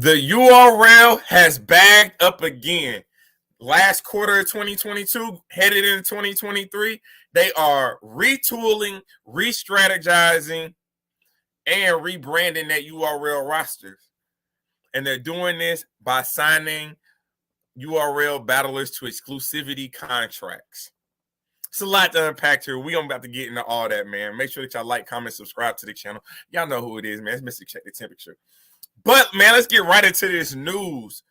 The URL has bagged up again. Last quarter of 2022, headed into 2023, they are retooling, re-strategizing, and rebranding that URL rosters. And they're doing this by signing URL battlers to exclusivity contracts. It's a lot to unpack here. We're about to get into all that, man. Make sure that y'all like, comment, subscribe to the channel. Y'all know who it is, man. It's Mr. Check the Temperature. But, man, let's get right into this news.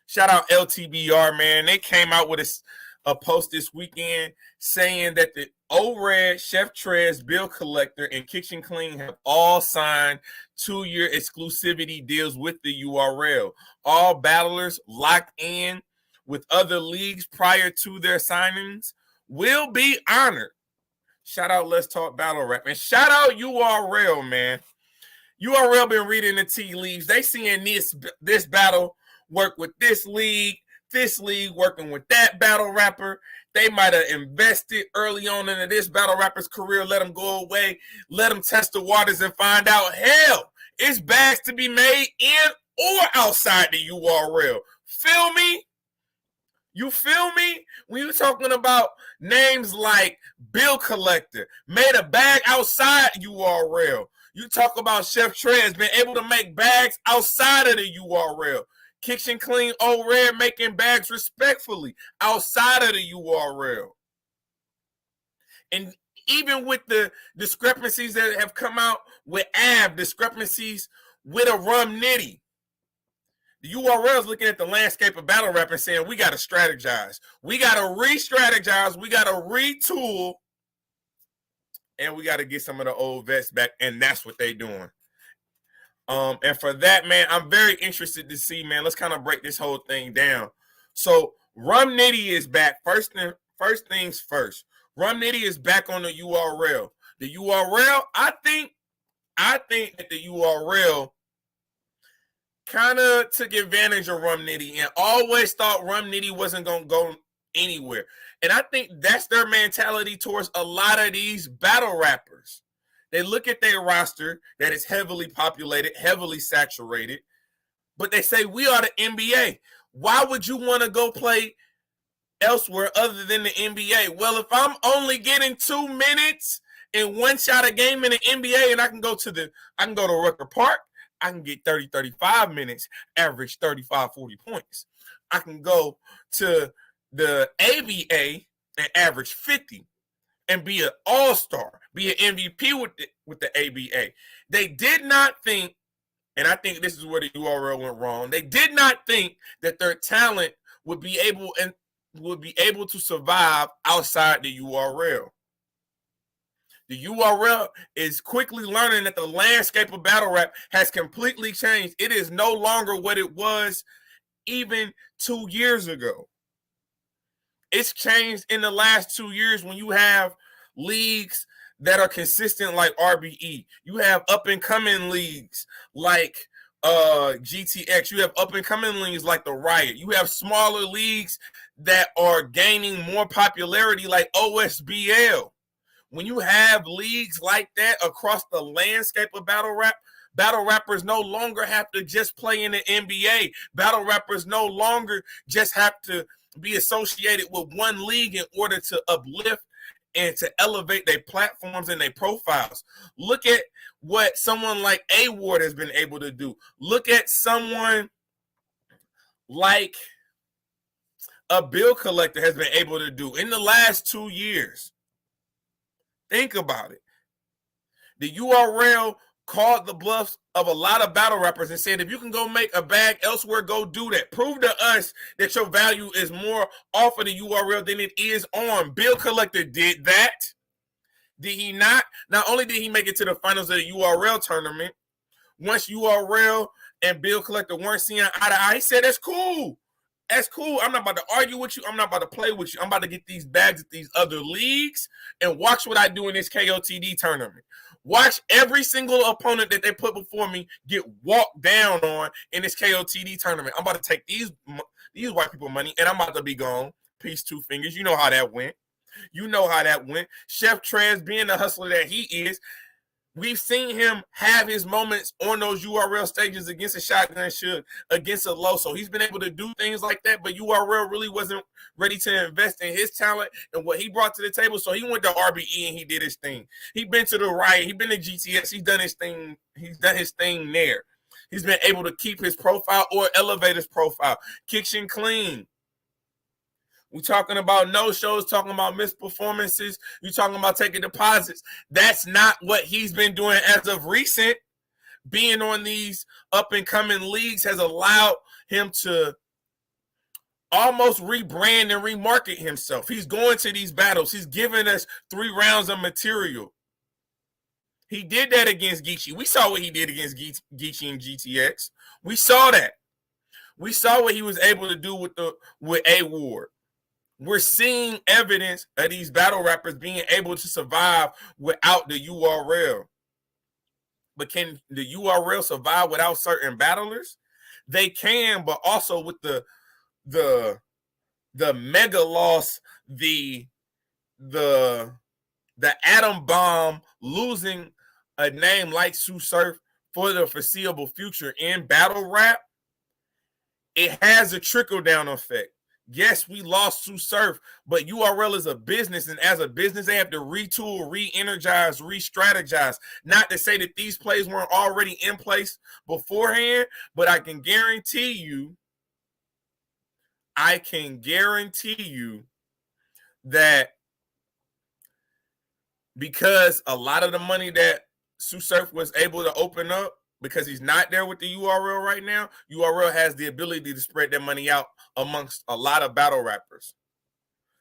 Shout out LTBR, man. They came out with a post this weekend saying that the O-Red, Chef Trez, Bill Collector, and Kitchen Clean have all signed 2-year exclusivity deals with the URL. All battlers locked in with other leagues prior to their signings will be honored. Shout out Let's Talk Battle Rap. And shout out URL, man. URL been reading the tea leaves. They seeing this battle work with this league working with that battle rapper. They might have invested early on into this battle rapper's career, let them go away, let them test the waters and find out, hell, it's bags to be made in or outside the URL. Feel me? You feel me? When you're talking about names like Bill Collector, made a bag outside URL. You talk about Chef Trez been able to make bags outside of the URL. Kitchen Clean O-Red making bags respectfully outside of the URL. And even with the discrepancies that have come out with discrepancies with a RUM NITTY, the URL is looking at the landscape of battle rap and saying, we got to strategize. We got to re-strategize. We got to retool. And we got to get some of the old vets back. And that's what they're doing. And for that, man, I'm very interested to see, man. Let's kind of break this whole thing down. So RUM NITTY is back. First things first. RUM NITTY is back on the URL. The URL, I think that the URL kind of took advantage of RUM NITTY and always thought RUM NITTY wasn't going to go anywhere. And I think that's their mentality towards a lot of these battle rappers. They look at their roster that is heavily populated, heavily saturated, but they say, we are the NBA. Why would you want to go play elsewhere other than the NBA? Well, if I'm only getting 2 minutes and one shot a game in the NBA and I can go to Rucker Park, I can get 30, 35 minutes, average 35, 40 points. I can go to the ABA and average 50 and be an all-star, be an MVP with the ABA. They did not think, and I think this is where the URL went wrong, they did not think that their talent would be able to survive outside the URL. The URL is quickly learning that the landscape of battle rap has completely changed. It is no longer what it was even 2 years ago. It's changed in the last 2 years when you have leagues that are consistent like RBE. You have up-and-coming leagues like GTX. You have up-and-coming leagues like the Riot. You have smaller leagues that are gaining more popularity like OSBL. When you have leagues like that across the landscape of battle rap, battle rappers no longer have to just play in the NBA. Battle rappers no longer just have to be associated with one league in order to uplift and to elevate their platforms and their profiles. Look at what someone like A-Ward has been able to do. Look at someone like a Bill Collector has been able to do in the last 2 years. Think about it. The URL called the bluffs of a lot of battle rappers and said, if you can go make a bag elsewhere, go do that. Prove to us that your value is more off of the URL than it is on. Bill Collector did that. Did he not? Not only did he make it to the finals of the URL tournament, once URL and Bill Collector weren't seeing eye to eye, he said, that's cool. That's cool. I'm not about to argue with you. I'm not about to play with you. I'm about to get these bags at these other leagues and watch what I do in this KOTD tournament. Watch every single opponent that they put before me get walked down on in this KOTD tournament. I'm about to take these white people money, and I'm about to be gone. Peace, two fingers. You know how that went. You know how that went. Chef Trez, being the hustler that he is, We've seen him have his moments on those URL stages against a shotgun shoot, against a low. So he's been able to do things like that, but URL really wasn't ready to invest in his talent and what he brought to the table. So he went to RBE and he did his thing. He been to the Riot. He been to GTS. He's done his thing. He's done his thing there. He's been able to keep his profile or elevate his profile. Kitchen clean. We're talking about no-shows, talking about missed performances. You're talking about taking deposits. That's not what he's been doing as of recent. Being on these up-and-coming leagues has allowed him to almost rebrand and remarket himself. He's going to these battles. He's giving us 3 rounds of material. He did that against Geechee. We saw what he did against Geechee and GTX. We saw that. We saw what he was able to do with A-Ward. We're seeing evidence of these battle rappers being able to survive without the URL. But can the URL survive without certain battlers? They can, but also with the mega loss, the atom bomb, losing a name like Sue Surf for the foreseeable future in battle rap, it has a trickle-down effect. Yes, we lost Sue Surf, but URL is a business, and as a business, they have to retool, re-energize, re-strategize. Not to say that these plays weren't already in place beforehand, but I can guarantee you that because a lot of the money that Sue Surf was able to open up, because he's not there with the URL right now, URL has the ability to spread that money out amongst a lot of battle rappers.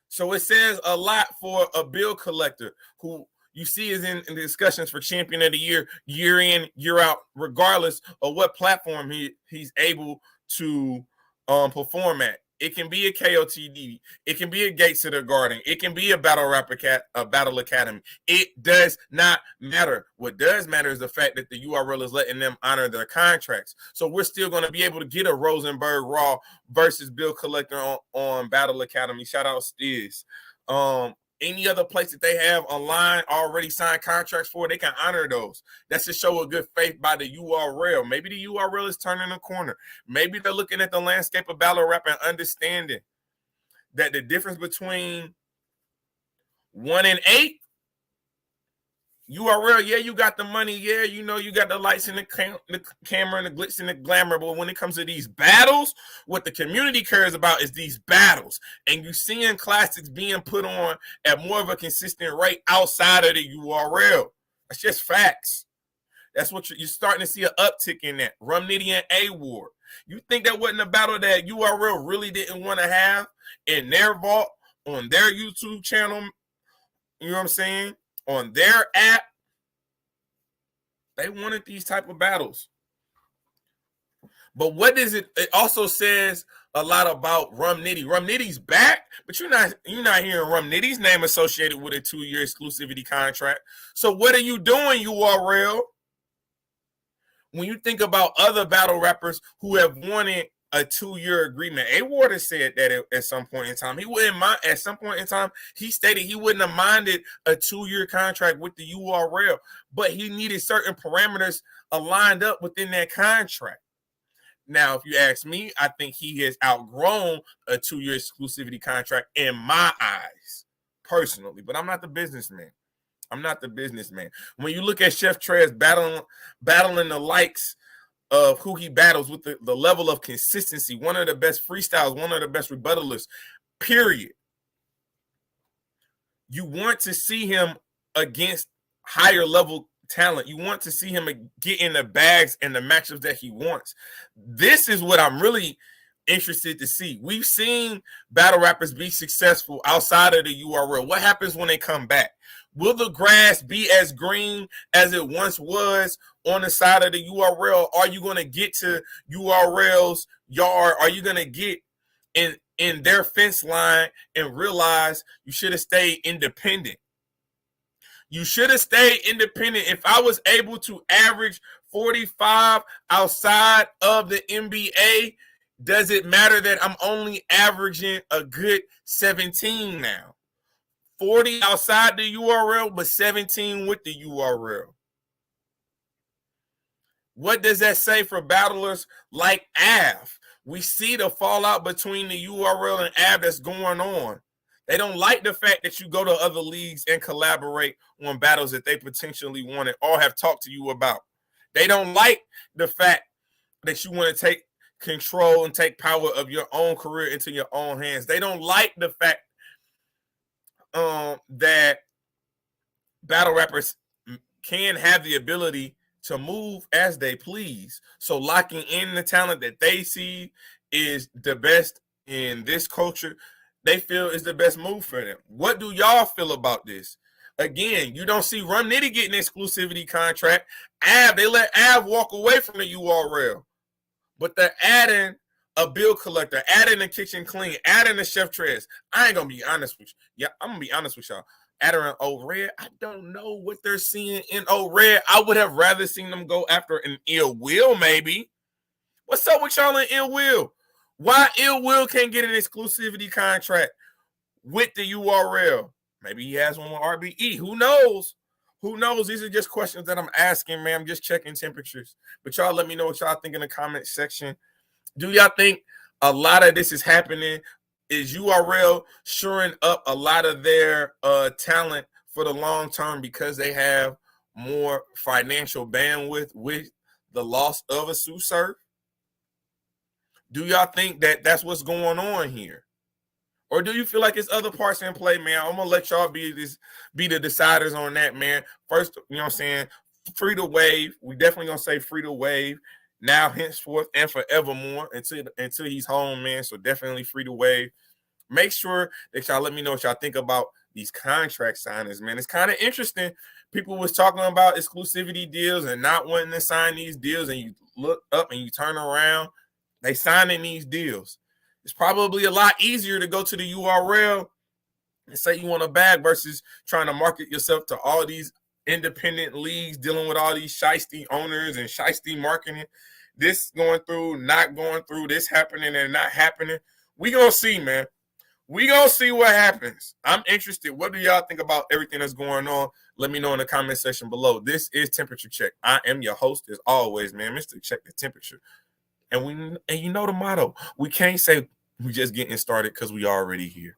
So it says a lot for a bill collector who you see is in discussions for champion of the year in, year out, regardless of what platform he's able to perform at. It can be a KOTD. It can be a Gates of the Garden. It can be a Battle Academy. It does not matter. What does matter is the fact that the URL is letting them honor their contracts. So we're still going to be able to get a Rosenberg Raw versus Bill Collector on Battle Academy. Shout out Stiz. Any other place that they have online already signed contracts for, they can honor those. That's to show a good faith by the URL. Maybe the URL is turning a corner. Maybe they're looking at the landscape of battle rap and understanding that the difference between 1 and 8, URL, yeah, you got the money, yeah, you know, you got the lights and the camera and the glitz and the glamour, but when it comes to these battles, what the community cares about is these battles, and you're seeing classics being put on at more of a consistent rate outside of the URL. That's just facts. That's what you're starting to see an uptick in that. RUM, NITTY, and A-Ward. You think that wasn't a battle that URL really didn't want to have in their vault, on their YouTube channel, you know what I'm saying? On their app, they wanted these type of battles. But what is it? It also says a lot about RUM, NITTY. RUM, NITTY's back, but you're not hearing RUM, NITTY's name associated with a 2-year exclusivity contract. So what are you doing, URL? When you think about other battle rappers who have wanted a 2-year agreement, A-Ward has said that at some point in time. He wouldn't mind. At some point in time, he stated he wouldn't have minded a 2-year contract with the URL, but he needed certain parameters aligned up within that contract. Now, if you ask me, I think he has outgrown a 2-year exclusivity contract in my eyes, personally, but I'm not the businessman. When you look at Chef Trez battling the likes of who he battles with the level of consistency, one of the best freestyles, one of the best rebuttalers, period. You want to see him against higher level talent. You want to see him get in the bags and the matchups that he wants. This is what I'm really interested to see. We've seen battle rappers be successful outside of the URL. What happens when they come back? Will the grass be as green as it once was on the side of the URL? Are you going to get to URL's yard? Are you going to get in their fence line and realize you should have stayed independent? You should have stayed independent. If I was able to average 45 outside of the NBA, does it matter that I'm only averaging a good 17 now? 40 outside the URL, but 17 with the URL. What does that say for battlers like Av? We see the fallout between the URL and Av that's going on. They don't like the fact that you go to other leagues and collaborate on battles that they potentially wanted or have talked to you about. They don't like the fact that you want to take control and take power of your own career into your own hands. They don't like the fact that battle rappers can have the ability to move as they please. So locking in the talent that they see is the best in this culture, they feel is the best move for them. What do y'all feel about this? Again, you don't see RUM NITTY getting an exclusivity contract. They let Av walk away from the URL. But they're adding a bill collector, adding a kitchen clean, adding a chef Trez. I ain't gonna be honest with you. Yeah, I'm gonna be honest with y'all. Adding O Red, I don't know what they're seeing in O Red. I would have rather seen them go after an Ill Will, maybe. What's up with y'all in Ill Will? Why Ill Will can't get an exclusivity contract with the URL? Maybe he has one with RBE. Who knows? Who knows? These are just questions that I'm asking, man. I'm just checking temperatures. But y'all let me know what y'all think in the comment section. Do y'all think a lot of this is happening? Is URL shoring up a lot of their talent for the long term because they have more financial bandwidth with the loss of a Sue Surf? Do y'all think that that's what's going on here? Or do you feel like it's other parts in play, man? I'm going to let y'all be the deciders on that, man. First, you know what I'm saying, free to wave. We definitely going to say free to wave now, henceforth, and forevermore until he's home, man. So definitely free to wave. Make sure that y'all let me know what y'all think about these contract signings, man. It's kind of interesting. People was talking about exclusivity deals and not wanting to sign these deals, and you look up and you turn around, they signing these deals. It's probably a lot easier to go to the URL and say you want a bag versus trying to market yourself to all these independent leagues, dealing with all these shiesty owners and shiesty marketing. This going through, not going through, this happening and not happening. We gonna see, man. We gonna see what happens. I'm interested. What do y'all think about everything that's going on? Let me know in the comment section below. This is Temperature Check. I am your host as always, man. Mr. Check the Temperature. And you know the motto. We can't say we just getting started because we already here.